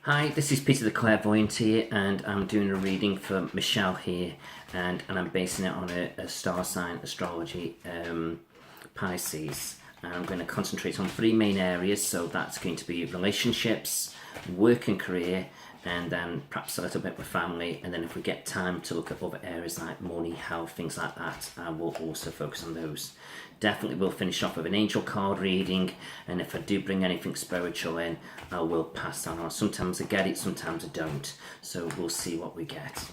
Hi, this is Peter the Clairvoyant here, and I'm doing a reading for Michelle here, and I'm basing it on a star sign astrology, Pisces. And I'm going to concentrate on three main areas, so that's going to be relationships, work and career, and then perhaps a little bit with family. And then if we get time to look at other areas like money, health, things like that, I will also focus on those. Definitely will finish off with an angel card reading, and if I do bring anything spiritual in, I will pass that on. Sometimes I get it, sometimes I don't, so we'll see what we get.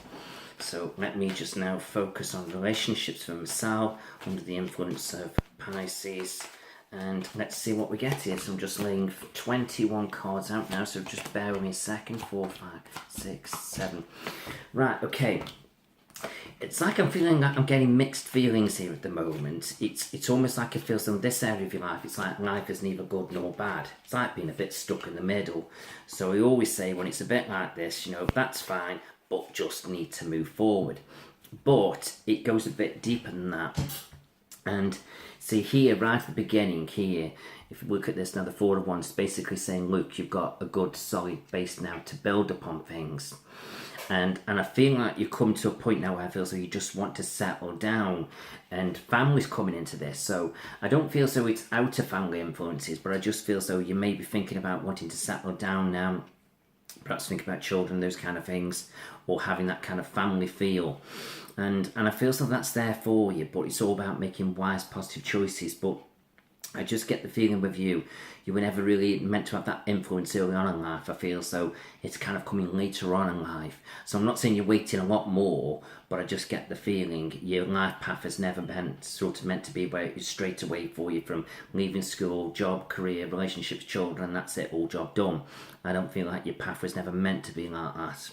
So let me just now focus on relationships for myself under the influence of Pisces, and let's see what we get here. So I'm just laying 21 cards out now, so just bear with me a second. 4, 5, 6, 7. Right, okay. It's like I'm feeling like I'm getting mixed feelings here at the moment. It's almost like it feels in this area of your life, it's like life is neither good nor bad. It's like being a bit stuck in the middle. So we always say when it's a bit like this, that's fine, but just need to move forward. But it goes a bit deeper than that. And see here, right at the beginning here, if you look at this now, the Four of Wands, basically saying, look, you've got a good solid base now to build upon things. And I feel like you come to a point now where I feel as though you just want to settle down, and family's coming into this. So I don't feel as though it's out of family influences, but I just feel as though you may be thinking about wanting to settle down now, perhaps think about children, those kind of things, or having that kind of family feel. And I feel as though that's there for you, but it's all about making wise, positive choices. But I just get the feeling with you were never really meant to have that influence early on in life. I feel so it's kind of coming later on in life. So I'm not saying you're waiting a lot more, but I just get the feeling your life path has never been sort of meant to be where it's straight away for you from leaving school, job, career, relationships, children, that's it, all job done. I don't feel like your path was never meant to be like that.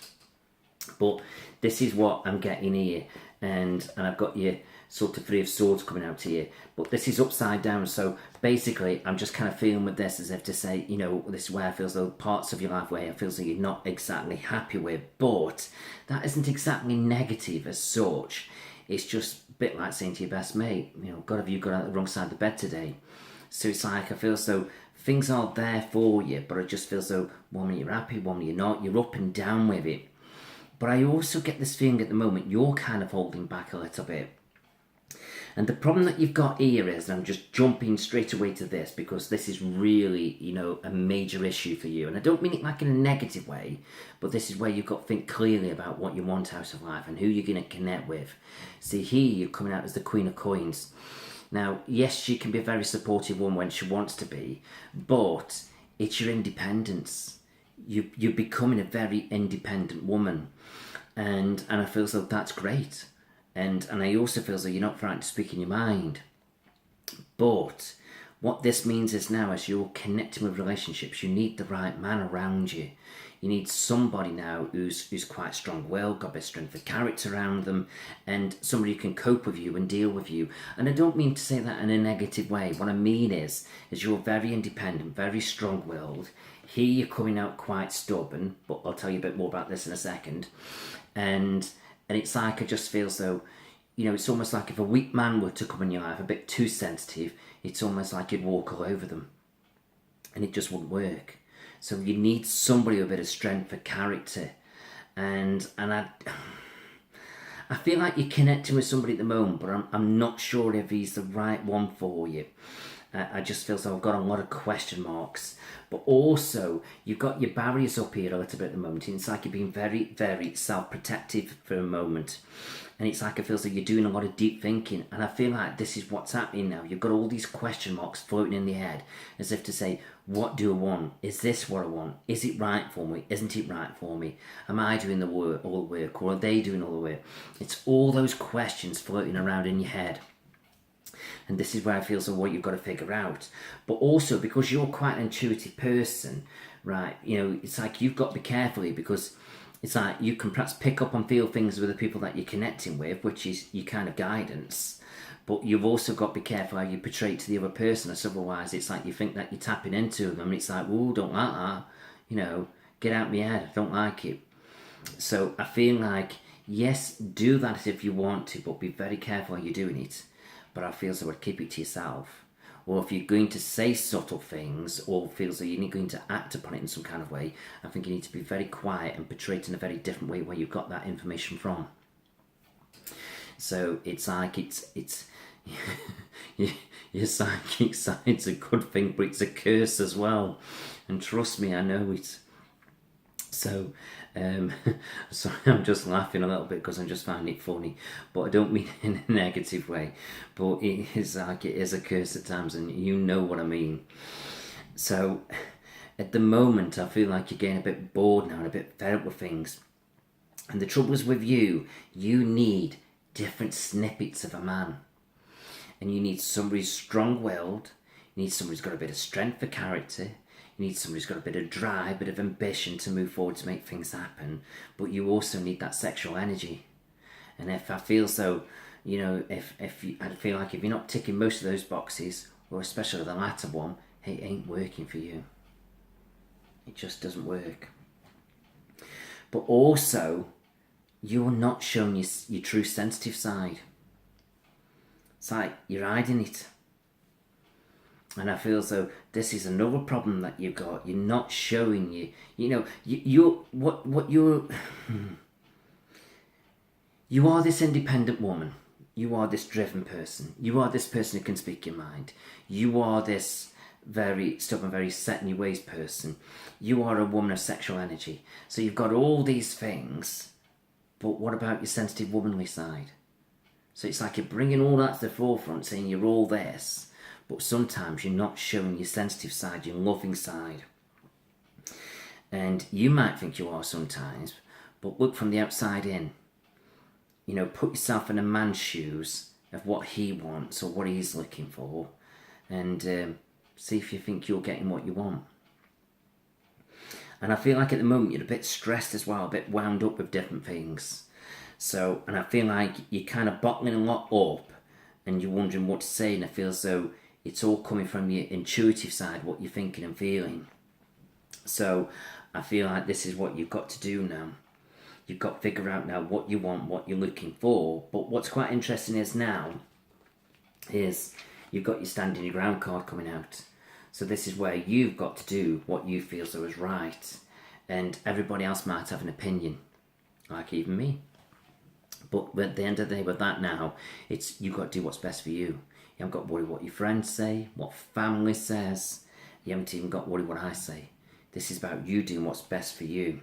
But this is what I'm getting here, and I've got your sort of Three of Swords coming out here, but this is upside down. So basically I'm just kind of feeling with this as if to say, this is where I feel as though parts of your life where I feel as though you're not exactly happy with, but that isn't exactly negative as such. It's just a bit like saying to your best mate, God, have you got on the wrong side of the bed today? So it's like I feel as though things are there for you, but I just feel as though one minute you're happy, one minute you're not, you're up and down with it. But I also get this feeling at the moment you're kind of holding back a little bit. And the problem that you've got here is, and I'm just jumping straight away to this because this is really, a major issue for you. And I don't mean it like in a negative way, but this is where you've got to think clearly about what you want out of life and who you're going to connect with. See, here you're coming out as the Queen of Coins. Now, yes, she can be a very supportive woman when she wants to be, but it's your independence. You're becoming a very independent woman. And I feel as though that's great. And I also feel as though you're not frightened to speak in your mind. But what this means is now, as you're connecting with relationships, you need the right man around you. You need somebody now who's quite strong-willed, got a bit of strength of character around them, and somebody who can cope with you and deal with you. And I don't mean to say that in a negative way. What I mean is you're very independent, very strong-willed. Here you're coming out quite stubborn, but I'll tell you a bit more about this in a second. And it's like I just feel as though, it's almost like if a weak man were to come in your life, a bit too sensitive, it's almost like you'd walk all over them. And it just wouldn't work. So you need somebody with a bit of strength for character. And I feel like you're connecting with somebody at the moment, but I'm not sure if he's the right one for you. I just feel as though I've got a lot of question marks. But also, you've got your barriers up here a little bit at the moment. And it's like you're being very, very self-protective for a moment. And it's like I feel as though you're doing a lot of deep thinking. And I feel like this is what's happening now. You've got all these question marks floating in the head. As if to say, what do I want? Is this what I want? Is it right for me? Isn't it right for me? Am I doing all the work? Or are they doing all the work? It's all those questions floating around in your head. And this is where I feel so what you've got to figure out. But also, because you're quite an intuitive person, right, it's like you've got to be careful here, because it's like you can perhaps pick up and feel things with the people that you're connecting with, which is your kind of guidance. But you've also got to be careful how you portray it to the other person, as otherwise it's like you think that you're tapping into them, and it's like, oh, don't like that, get out of my head, I don't like it. So I feel like, yes, do that if you want to, but be very careful how you're doing it. But I feel so I would keep it to yourself. or if you're going to say subtle things or feels that you're going to act upon it in some kind of way, I think you need to be very quiet and portray it in a very different way where you've got that information from. So it's like it's your psychic side's a good thing, but it's a curse as well. And trust me, I know it. So, sorry, I'm just laughing a little bit because I'm just finding it funny, but I don't mean it in a negative way. But it is like it is a curse at times, and you know what I mean. So, at the moment, I feel like you're getting a bit bored now and a bit fed up with things. And the trouble is with you, you need different snippets of a man. And you need somebody who's strong-willed, you need somebody who's got a bit of strength for character, you need somebody who's got a bit of drive, a bit of ambition to move forward to make things happen, but you also need that sexual energy. And if I feel so, I feel like if you're not ticking most of those boxes, or especially the latter one, it ain't working for you. It just doesn't work. But also, you're not showing your true sensitive side. It's like you're hiding it. And I feel as though this is another problem that you've got. You're not showing you are this independent woman. You are this driven person. You are this person who can speak your mind. You are this very stubborn, very set in your ways person. You are a woman of sexual energy. So you've got all these things, but what about your sensitive womanly side? So it's like you're bringing all that to the forefront, saying you're all this, but sometimes you're not showing your sensitive side, your loving side. And you might think you are sometimes, but look from the outside in. Put yourself in a man's shoes of what he wants or what he's looking for, and see if you think you're getting what you want. And I feel like at the moment you're a bit stressed as well, a bit wound up with different things. So, and I feel like you're kind of bottling a lot up and you're wondering what to say, and I feel as though it's all coming from your intuitive side, what you're thinking and feeling. So I feel like this is what you've got to do now. You've got to figure out now what you want, what you're looking for. But what's quite interesting is you've got your standing your ground card coming out. So this is where you've got to do what you feel so is right. And everybody else might have an opinion, like even me. But at the end of the day with that now, it's you've got to do what's best for you. You haven't got to worry what your friends say, what family says. You haven't even got to worry what I say. This is about you doing what's best for you.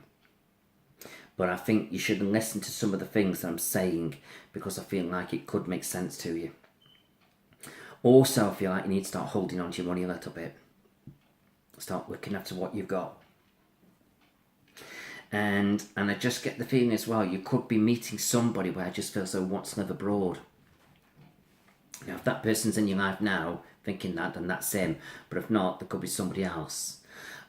But I think you should listen to some of the things that I'm saying because I feel like it could make sense to you. Also, I feel like you need to start holding on to your money a little bit. Start looking after what you've got. And I just get the feeling as well, you could be meeting somebody where I just feel so wants to live abroad. Now, if that person's in your life now, thinking that, then that's him. But if not, there could be somebody else.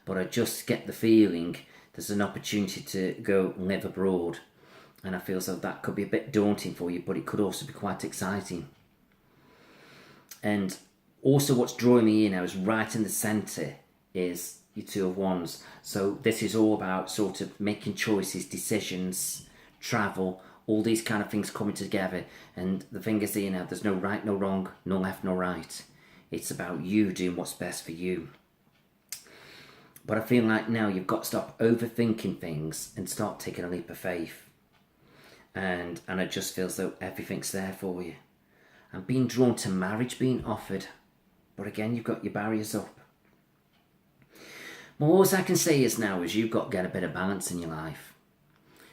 But I just get the feeling there's an opportunity to go live abroad. And I feel as though that could be a bit daunting for you, but it could also be quite exciting. And also what's drawing me in now is right in the centre is your Two of Wands. So this is all about sort of making choices, decisions, travel, all these kind of things coming together. And the thing is, there's no right, no wrong, no left, no right. It's about you doing what's best for you. But I feel like now you've got to stop overthinking things and start taking a leap of faith. And I just feel as though everything's there for you. And being drawn to marriage being offered. But again, you've got your barriers up. Well, all I can say is now is you've got to get a bit of balance in your life.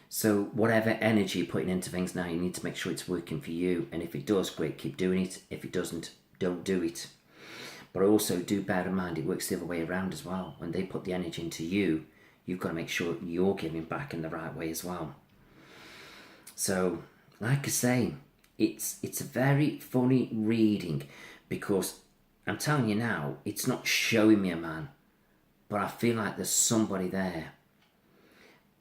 So whatever energy you're putting into things now, you need to make sure it's working for you. And if it does, great, keep doing it. If it doesn't, don't do it. But also do bear in mind it works the other way around as well. When they put the energy into you, you've got to make sure you're giving back in the right way as well. So, like I say, it's a very funny reading because I'm telling you now, it's not showing me a man, but I feel like there's somebody there.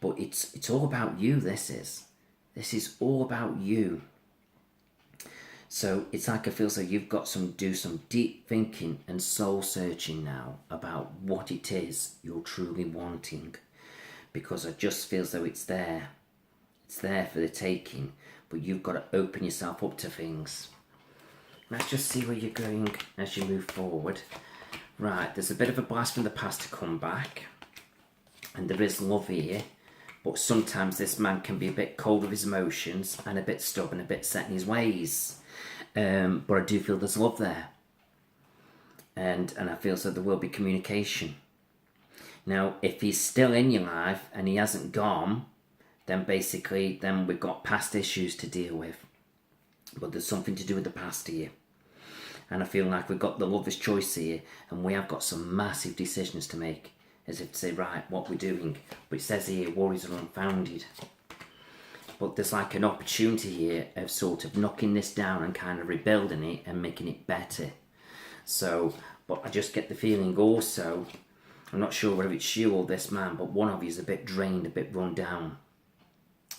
But it's all about you, this is all about you. So it's like I feel so you've got to do some deep thinking and soul searching now about what it is you're truly wanting. Because I just feel as though it's there. It's there for the taking, but you've got to open yourself up to things. let's just see where you're going as you move forward. Right, there's a bit of a blast from the past to come back. And there is love here. But sometimes this man can be a bit cold with his emotions and a bit stubborn, a bit set in his ways. But I do feel there's love there. And I feel so there will be communication. Now, if he's still in your life and he hasn't gone, then basically, then we've got past issues to deal with. But there's something to do with the past here. And I feel like we've got the lover's choice here, and we have got some massive decisions to make. As if to say, right, what we're doing. But it says here, worries are unfounded. But there's like an opportunity here of sort of knocking this down and kind of rebuilding it and making it better. So, but I just get the feeling also, I'm not sure whether it's you or this man, but one of you is a bit drained, a bit run down.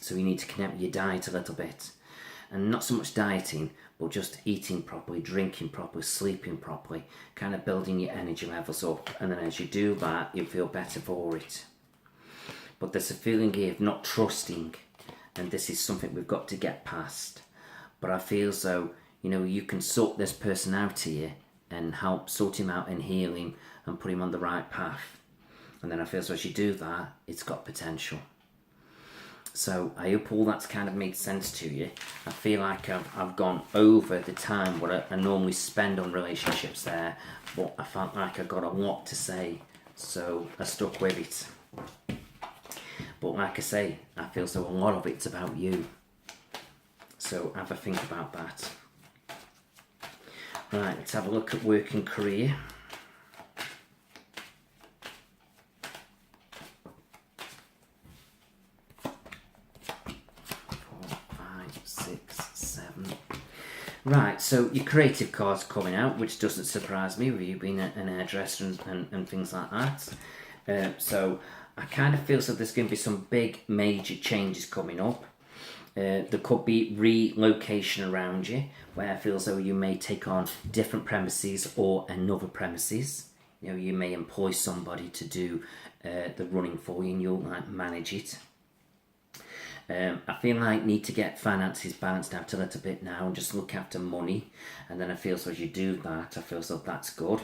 So you need to connect with your diet a little bit. And not so much dieting, but just eating properly, drinking properly, sleeping properly, kind of building your energy levels up. And then as you do that, you'll feel better for it. But there's a feeling here of not trusting, and this is something we've got to get past. But I feel so, you know, you can sort this person out here and help sort him out and heal him and put him on the right path. And then I feel so as you do that, it's got potential. So I hope all that's kind of made sense to you. I feel like I've gone over the time what I normally spend on relationships there, but I felt like I got a lot to say, so I stuck with it. But like I say, I feel so a lot of it's about you. So have a think about that. Right, let's have a look at work and career. 6, 7. Right, so your creative card's coming out, which doesn't surprise me with you being an hairdresser and things like that. So I kind of feel so there's going to be some big major changes coming up. There could be relocation around you, where I feel as though you may take on different premises or another premises. You know, you may employ somebody to do the running for you and you'll like manage it. I feel like I need to get finances balanced out a little bit now and just look after money. And then I feel so as you do that, I feel so that's good.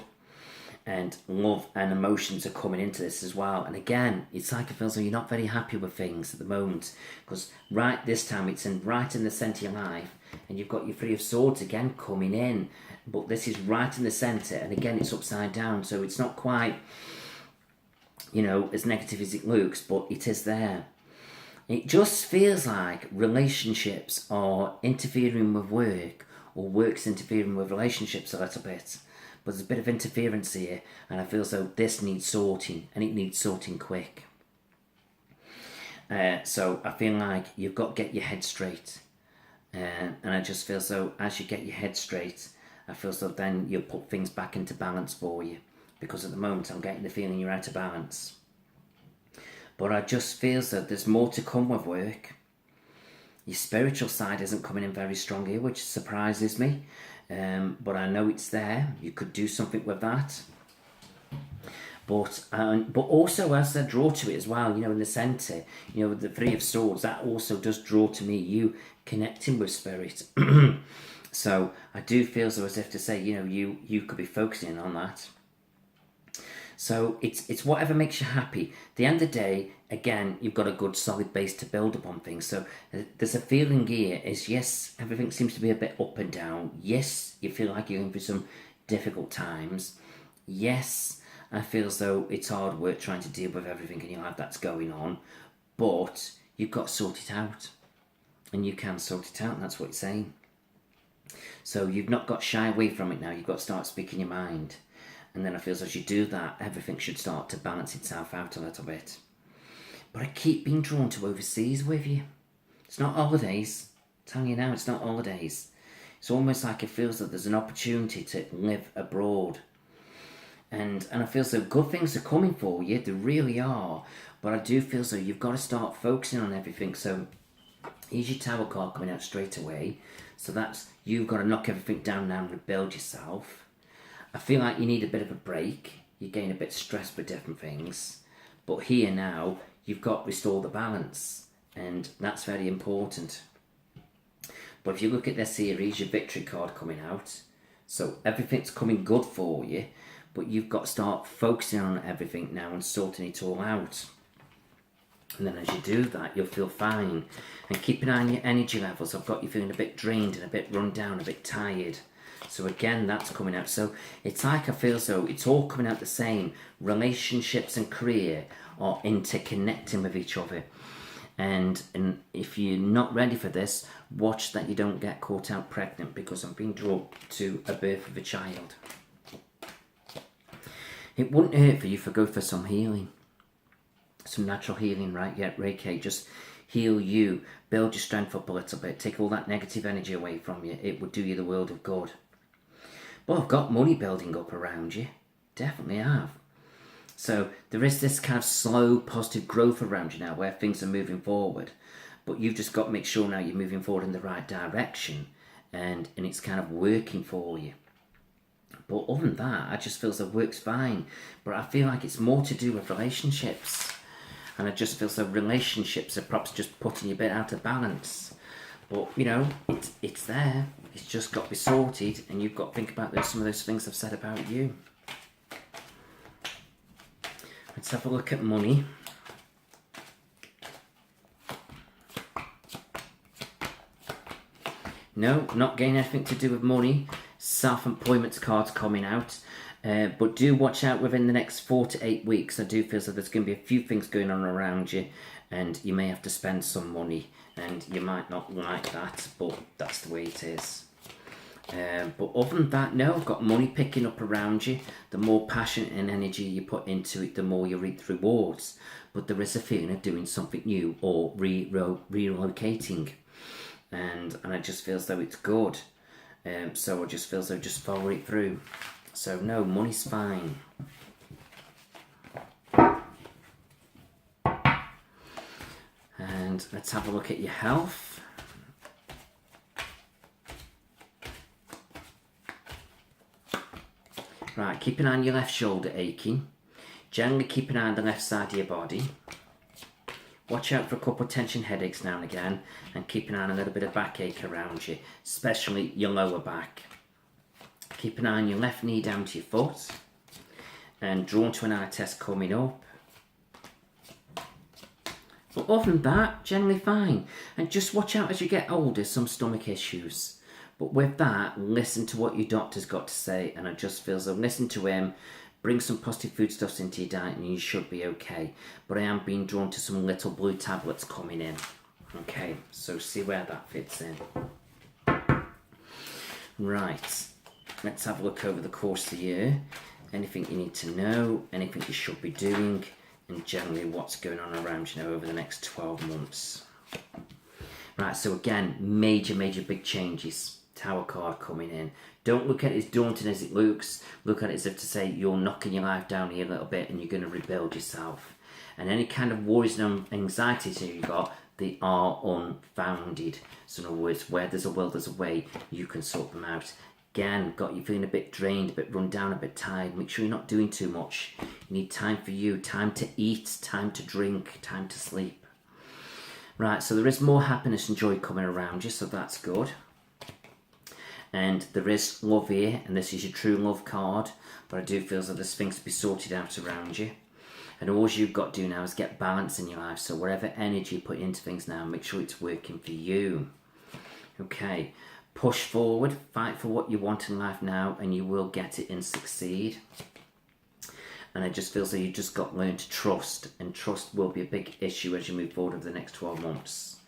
And love and emotions are coming into this as well. And again, it's like I feel so you're not very happy with things at the moment. Because right this time it's right in the centre of your life. And you've got your Three of Swords again coming in. But this is right in the centre. And again, it's upside down. So it's not quite, you know, as negative as it looks. But it is there. It just feels like relationships are interfering with work, or work's interfering with relationships a little bit. But there's a bit of interference here, and I feel as though this needs sorting, and it needs sorting quick. So I feel like you've got to get your head straight. And I just feel so as you get your head straight, I feel so then you'll put things back into balance for you. Because at the moment I'm getting the feeling you're out of balance. But I just feel that there's more to come with work. Your spiritual side isn't coming in very strong here, which surprises me. But I know it's there. You could do something with that. But also as I draw to it as well, you know, in the centre, you know, with the Three of Swords, that also does draw to me you connecting with spirit. So I do feel so as if to say, you know, you could be focusing on that. So it's whatever makes you happy. At the end of the day, again, you've got a good solid base to build upon things. So there's a feeling here is, yes, everything seems to be a bit up and down. Yes, you feel like you're going through some difficult times. Yes, I feel as though it's hard work trying to deal with everything in your life that's going on. But you've got to sort it out. And you can sort it out, and that's what it's saying. So you've not got to shy away from it now. You've got to start speaking your mind. And then I feel as you do that, everything should start to balance itself out a little bit. But I keep being drawn to overseas with you. It's not holidays. I'm telling you now, it's not holidays. It's almost like it feels that there's an opportunity to live abroad. And I feel so good things are coming for you. They really are. But I do feel so you've got to start focusing on everything. So here's your Tower card coming out straight away. So that's, you've got to knock everything down now and rebuild yourself. I feel like you need a bit of a break. You're getting a bit stressed with different things. But here now, you've got to restore the balance. And that's very important. But if you look at this series, your Victory card coming out. So everything's coming good for you, but you've got to start focusing on everything now and sorting it all out. And then as you do that, you'll feel fine. And keep an eye on your energy levels. I've got you feeling a bit drained and a bit run down, a bit tired. So again, that's coming out. So it's like I feel as though it's all coming out the same. Relationships and career are interconnecting with each other. And if you're not ready for this, watch that you don't get caught out pregnant, because I'm being drawn to a birth of a child. It wouldn't hurt for you to go for some healing. Some natural healing, right? Yeah, Reiki, just heal you, build your strength up a little bit, take all that negative energy away from you. It would do you the world of good. But I've got money building up around you. Definitely have. So there is this kind of slow, positive growth around you now where things are moving forward. But you've just got to make sure now you're moving forward in the right direction and it's kind of working for you. But other than that, I just feel as though it works fine. But I feel like it's more to do with relationships. And I just feel so relationships are perhaps just putting you a bit out of balance. But, you know, it's there. It's just got to be sorted. And you've got to think about some of those things I've said about you. Let's have a look at money. No, not getting anything to do with money. Self-employment cards coming out. But do watch out within the next 4 to 8 weeks. I do feel so there's going to be a few things going on around you, and you may have to spend some money, and you might not like that, but that's the way it is. But other than that, no, I've got money picking up around you. The more passion and energy you put into it, the more you reap the rewards. But there is a feeling of doing something new or relocating. And I just feel as though it's good. So I just feel as though just follow it through. So no, money's fine. And let's have a look at your health. Right, keep an eye on your left shoulder aching. Generally keep an eye on the left side of your body. Watch out for a couple of tension headaches now and again, and keep an eye on a little bit of backache around you, especially your lower back. Keep an eye on your left knee down to your foot, and drawn to an eye test coming up. But other than that, generally fine. And just watch out as you get older, some stomach issues. But with that, listen to what your doctor's got to say, and I just feel as though listen to him, bring some positive foodstuffs into your diet, and you should be okay. But I am being drawn to some little blue tablets coming in. Okay, so see where that fits in. Right. Let's have a look over the course of the year. Anything you need to know, anything you should be doing, and generally what's going on around you now over the next 12 months. Right, so again, major big changes. Tower card coming in. Don't look at it as daunting as it looks. Look at it as if to say you're knocking your life down here a little bit and you're going to rebuild yourself. And any kind of worries and anxieties that you've got, they are unfounded. So in other words, where there's a will, there's a way. You can sort them out. Again, got you feeling a bit drained, a bit run down, a bit tired. Make sure you're not doing too much. You need time for you, time to eat, time to drink, time to sleep. Right, so there is more happiness and joy coming around you, so that's good. And there is love here, and this is your true love card, but I do feel that there's things to be sorted out around you. And all you've got to do now is get balance in your life, so whatever energy you put into things now, make sure it's working for you. Okay. Push forward, fight for what you want in life now, and you will get it and succeed. And I just feel as though you just got to learn to trust, and trust will be a big issue as you move forward over the next 12 months.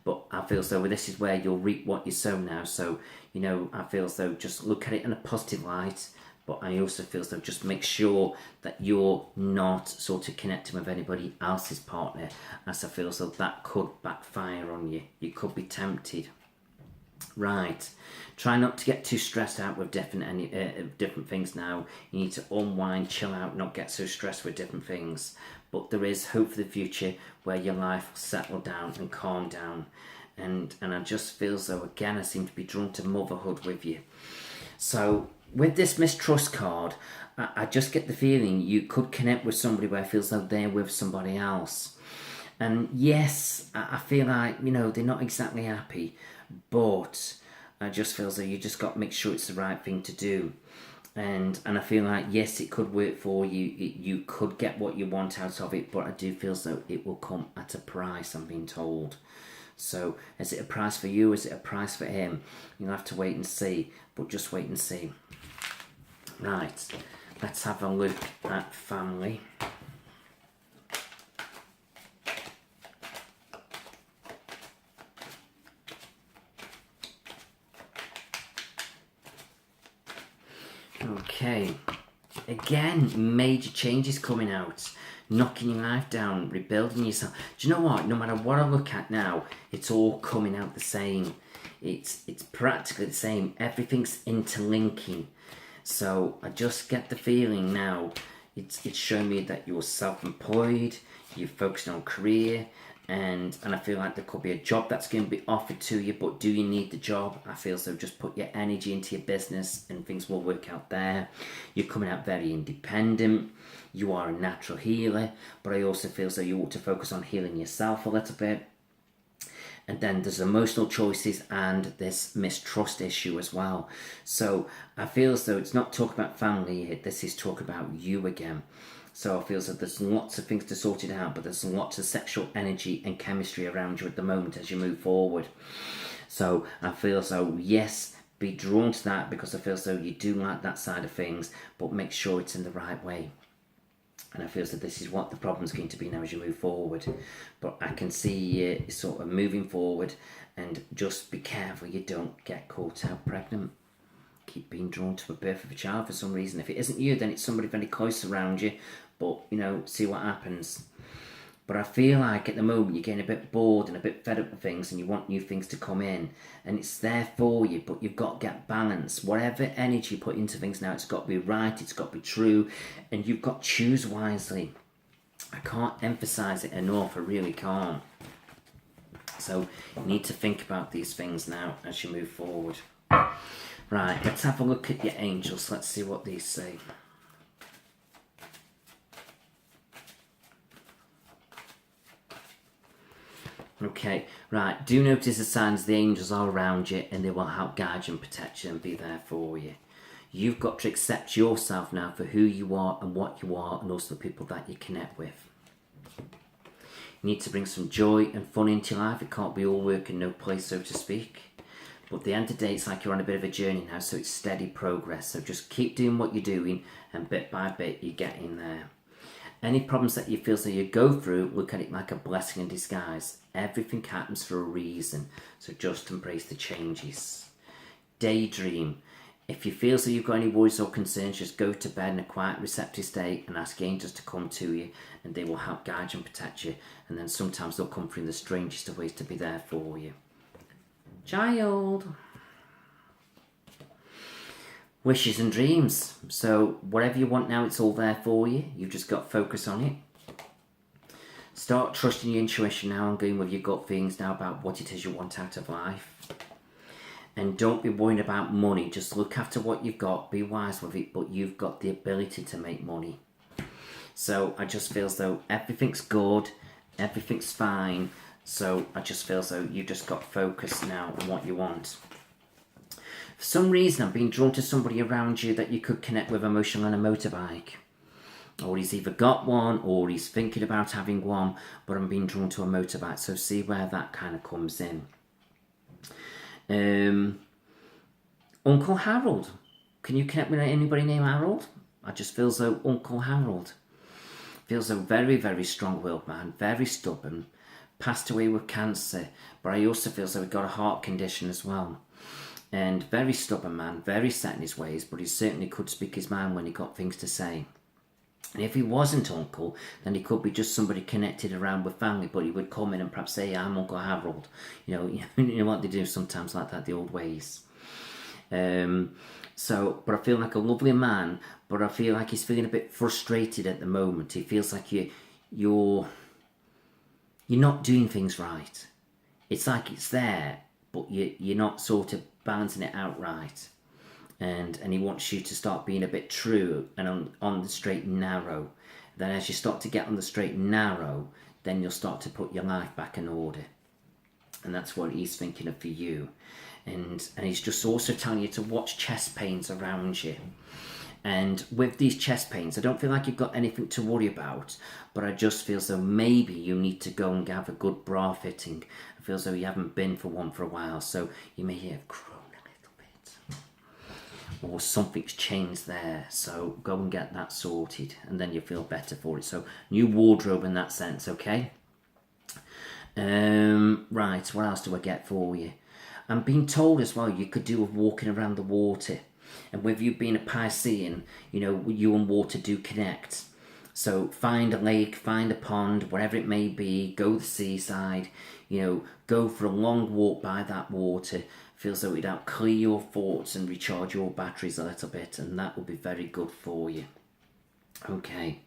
But I feel as though this is where you'll reap what you sow now. So, you know, I feel as though just look at it in a positive light, but I also feel as though just make sure that you're not sort of connecting with anybody else's partner, as I feel as though that could backfire on you. You could be tempted. Right, try not to get too stressed out with different things now. You need to unwind, chill out, not get so stressed with different things. But there is hope for the future where your life will settle down and calm down. And I just feel as though, again, I seem to be drawn to motherhood with you. So with this mistrust card, I just get the feeling you could connect with somebody where it feels like they're with somebody else. And yes, I feel like, you know, they're not exactly happy. But I just feel as though you just got to make sure it's the right thing to do. And I feel like, yes, it could work for you. You could get what you want out of it, but I do feel as though it will come at a price, I'm being told. So, is it a price for you? Is it a price for him? You'll have to wait and see, but just wait and see. Right, let's have a look at family. Okay, again, major changes coming out. Knocking your life down, rebuilding yourself. Do you know what? No matter what I look at now, it's all coming out the same. It's practically the same. Everything's interlinking. So I just get the feeling now, it's showing me that you're self-employed, you're focusing on career, and I feel like there could be a job that's going to be offered to you, but do you need the job? I feel so. Just put your energy into your business and things will work out there. You're coming out very independent. You are a natural healer, but I also feel so you ought to focus on healing yourself a little bit. And then there's emotional choices and this mistrust issue as well. So I feel as though it's not talk about family here, this is talk about you again. So I feel as though there's lots of things to sort it out, but there's lots of sexual energy and chemistry around you at the moment as you move forward. So I feel as though, yes, be drawn to that because I feel as though you do like that side of things, but make sure it's in the right way. And I feel that this is what the problem's going to be now as you move forward. But I can see you sort of moving forward, and just be careful you don't get caught out pregnant. Keep being drawn to the birth of a child for some reason. If it isn't you, then it's somebody very close around you. But, you know, see what happens. But I feel like at the moment you're getting a bit bored and a bit fed up with things and you want new things to come in. And it's there for you, but you've got to get balance. Whatever energy you put into things now, it's got to be right, it's got to be true. And you've got to choose wisely. I can't emphasise it enough, I really can't. So you need to think about these things now as you move forward. Right, let's have a look at your angels. Let's see what these say. Okay, right, do notice the signs the angels are around you and they will help guide you and protect you and be there for you. You've got to accept yourself now for who you are and what you are, and also the people that you connect with. You need to bring some joy and fun into your life. It can't be all work and no play, so to speak. But at the end of the day, it's like you're on a bit of a journey now, so it's steady progress. So just keep doing what you're doing, and bit by bit, you're getting there. Any problems that you feel so you go through, look at it like a blessing in disguise. Everything happens for a reason, so just embrace the changes. Daydream. If you feel so you've got any worries or concerns, just go to bed in a quiet, receptive state and ask angels to come to you, and they will help guide you and protect you. And then sometimes they'll come through the strangest of ways to be there for you. Child. Wishes and dreams. So whatever you want now, it's all there for you. You've just got to focus on it. Start trusting your intuition now and going with your gut feelings now about what it is you want out of life. And don't be worrying about money. Just look after what you've got. Be wise with it, but you've got the ability to make money. So I just feel as though everything's good. Everything's fine. So I just feel as though you've just got focus now on what you want. For some reason, I'm being drawn to somebody around you that you could connect with emotionally on a motorbike. Or he's either got one or he's thinking about having one, but I'm being drawn to a motorbike. So see where that kind of comes in. Uncle Harold. Can you connect with anybody named Harold? I just feel as though Uncle Harold. Feels a very, very strong-willed man, very stubborn, passed away with cancer, but I also feel as though he got a heart condition as well. And very stubborn man, very set in his ways, but he certainly could speak his mind when he got things to say. And if he wasn't uncle, then he could be just somebody connected around with family, but he would come in and perhaps say, I'm Uncle Harold. You know what they do sometimes like that, the old ways. But I feel like a lovely man, but I feel like he's feeling a bit frustrated at the moment. He feels like you're not doing things right. It's like it's there, but you're not sort of balancing it out right. And he wants you to start being a bit true and on the straight and narrow. Then as you start to get on the straight and narrow, then you'll start to put your life back in order. and that's what he's thinking of for you. And he's just also telling you to watch chest pains around you. And with these chest pains, I don't feel like you've got anything to worry about, but I just feel as though maybe you need to go and have a good bra fitting. I feel as though you haven't been for one for a while, so you may have grown a little bit. Or something's changed there, so go and get that sorted, and then you'll feel better for it. So, new wardrobe in that sense, okay? Right, what else do I get for you? I'm being told as well you could do with walking around the water. And with you being a Piscean, you know, you and water do connect. So find a lake, find a pond, wherever it may be, go to the seaside, you know, go for a long walk by that water. Feels like it'll clear your thoughts and recharge your batteries a little bit, and that will be very good for you. Okay.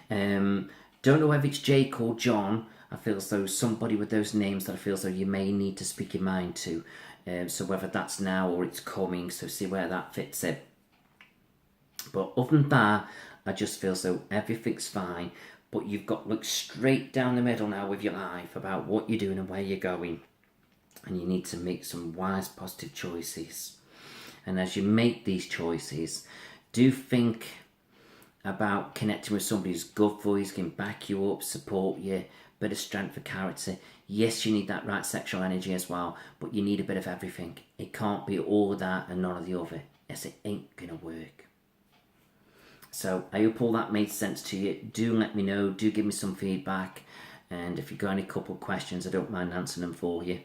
Don't know if it's Jake or John. I feel as though somebody with those names that I feel as though you may need to speak your mind to. So whether that's now or it's coming, so see where that fits in. But other than that, I just feel as though everything's fine, but you've got to look straight down the middle now with your life about what you're doing and where you're going. And you need to make some wise, positive choices. And as you make these choices, do think about connecting with somebody who's good for you, can back you up, support you, bit of strength for character. Yes, you need that right sexual energy as well, but you need a bit of everything. It can't be all of that and none of the other. Yes, it ain't gonna work. So I hope all that made sense to you. Do let me know, do give me some feedback, and if you've got any couple of questions, I don't mind answering them for you.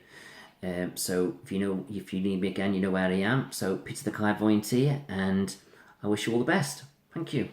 So if you need me again, you know where I am. So Peter the Clairvoyant here, and I wish you all the best. Thank you.